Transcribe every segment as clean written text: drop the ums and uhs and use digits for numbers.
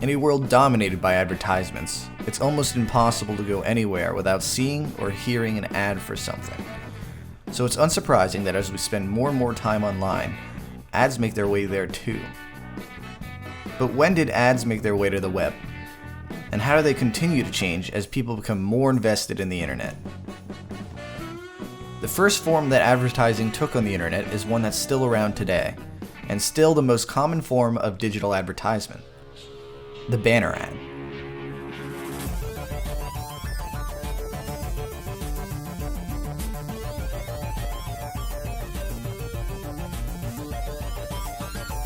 In a world dominated by advertisements, it's almost impossible to go anywhere without seeing or hearing an ad for something. So it's unsurprising that as we spend more and more time online, ads make their way there too. But when did ads make their way to the web? And how do they continue to change as people become more invested in the internet? The first form that advertising took on the internet is one that's still around today, and still the most common form of digital advertisement: the banner ad.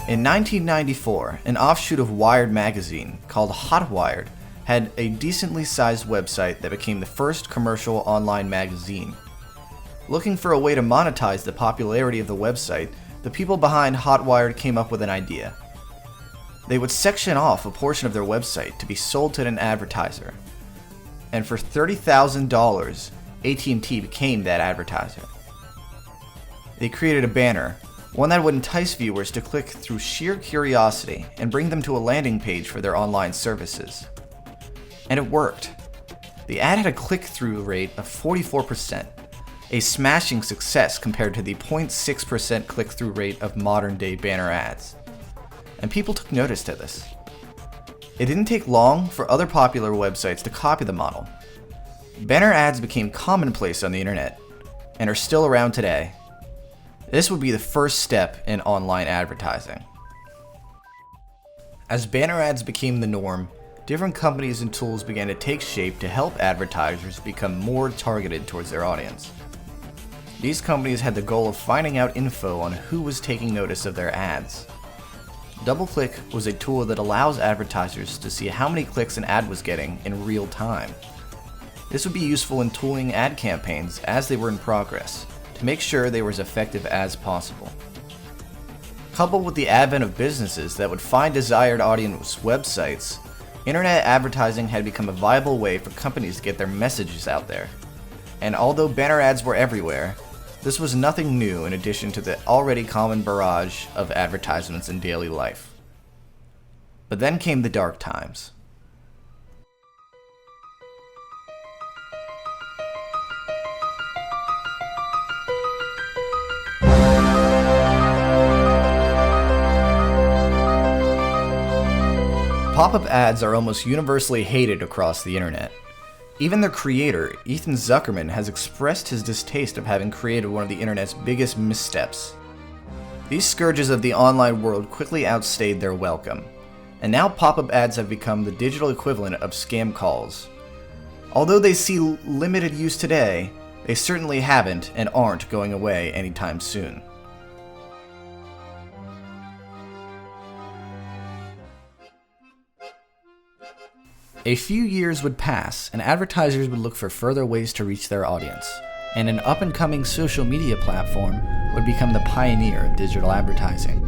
In 1994, an offshoot of Wired magazine called Hotwired had a decently sized website that became the first commercial online magazine. Looking for a way to monetize the popularity of the website, the people behind Hotwired came up with an idea. They would section off a portion of their website to be sold to an advertiser. And for $30,000, AT&T became that advertiser. They created a banner, one that would entice viewers to click through sheer curiosity and bring them to a landing page for their online services. And it worked. The ad had a click-through rate of 44%, a smashing success compared to the 0.6% click-through rate of modern-day banner ads. And people took notice to this. It didn't take long for other popular websites to copy the model. Banner ads became commonplace on the internet, and are still around today. This would be the first step in online advertising. As banner ads became the norm, different companies and tools began to take shape to help advertisers become more targeted towards their audience. These companies had the goal of finding out info on who was taking notice of their ads. DoubleClick was a tool that allows advertisers to see how many clicks an ad was getting in real time. This would be useful in tooling ad campaigns as they were in progress, to make sure they were as effective as possible. Coupled with the advent of businesses that would find desired audience websites, internet advertising had become a viable way for companies to get their messages out there. And although banner ads were everywhere, this was nothing new in addition to the already common barrage of advertisements in daily life. But then came the dark times. Pop-up ads are almost universally hated across the internet. Even their creator, Ethan Zuckerman, has expressed his distaste of having created one of the internet's biggest missteps. These scourges of the online world quickly outstayed their welcome, and now pop-up ads have become the digital equivalent of scam calls. Although they see limited use today, they certainly haven't and aren't going away anytime soon. A few years would pass, and advertisers would look for further ways to reach their audience, and an up-and-coming social media platform would become the pioneer of digital advertising.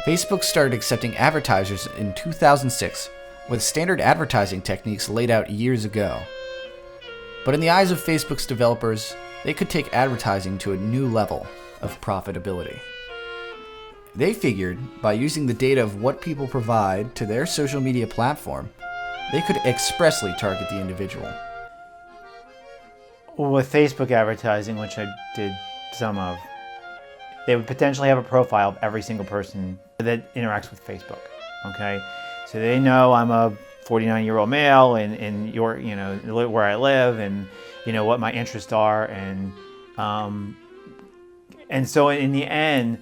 Facebook started accepting advertisers in 2006 with standard advertising techniques laid out years ago. But in the eyes of Facebook's developers, they could take advertising to a new level of profitability. They figured by using the data of what people provide to their social media platform, they could expressly target the individual. With Facebook advertising, which I did some of, they would potentially have a profile of every single person that interacts with Facebook. Okay, so they know I'm a 49-year-old male, and where I live, and what my interests are, and so in the end,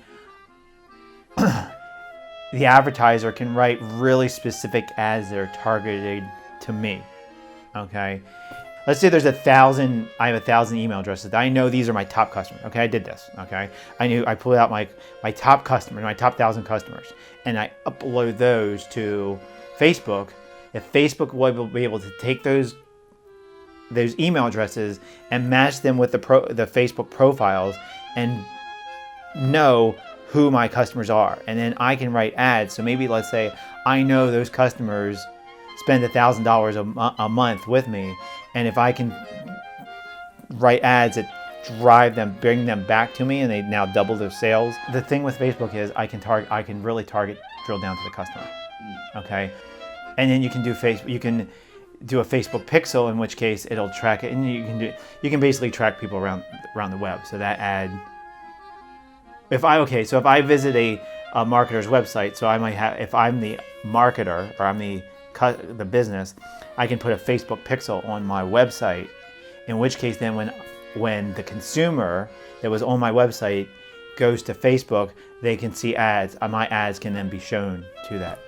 the advertiser can write really specific ads that are targeted to me. Okay, let's say there's I have 1,000 email addresses. I know these are my top customers. Okay, I did this. Okay, I pulled out my top customers, my top 1,000 customers, and I upload those to Facebook. If Facebook will be able to take those email addresses and match them with the Facebook profiles and know who my customers are, and then I can write ads. So maybe let's say I know those customers spend $1,000 a month with me, and if I can write ads that bring them back to me, and they now double their sales. The thing with Facebook is I can really drill down to the customer. Okay, and then you can do You can do a Facebook pixel, in which case it'll track it, and you can basically track people around the web. So that ad. So if I visit a marketer's website, so I might have, if I'm the marketer or I'm the business, I can put a Facebook pixel on my website, in which case then when the consumer that was on my website goes to Facebook, they can see ads. My ads can then be shown to that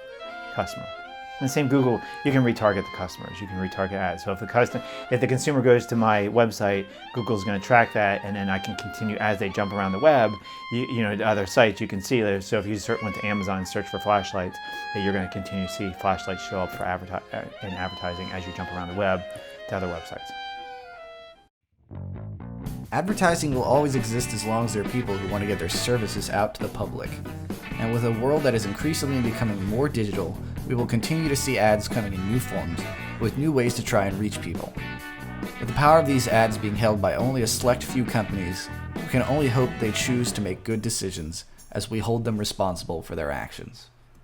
customer. And the same Google, you can retarget the customers. You can retarget ads. So if the consumer goes to my website, Google's going to track that, and then I can continue as they jump around the web. To other sites, you can see that. So if you went to Amazon and search for flashlights, that you're going to continue to see flashlights show up for advertising as you jump around the web to other websites. Advertising will always exist as long as there are people who want to get their services out to the public. And with a world that is increasingly becoming more digital, we will continue to see ads coming in new forms, with new ways to try and reach people. With the power of these ads being held by only a select few companies, we can only hope they choose to make good decisions as we hold them responsible for their actions.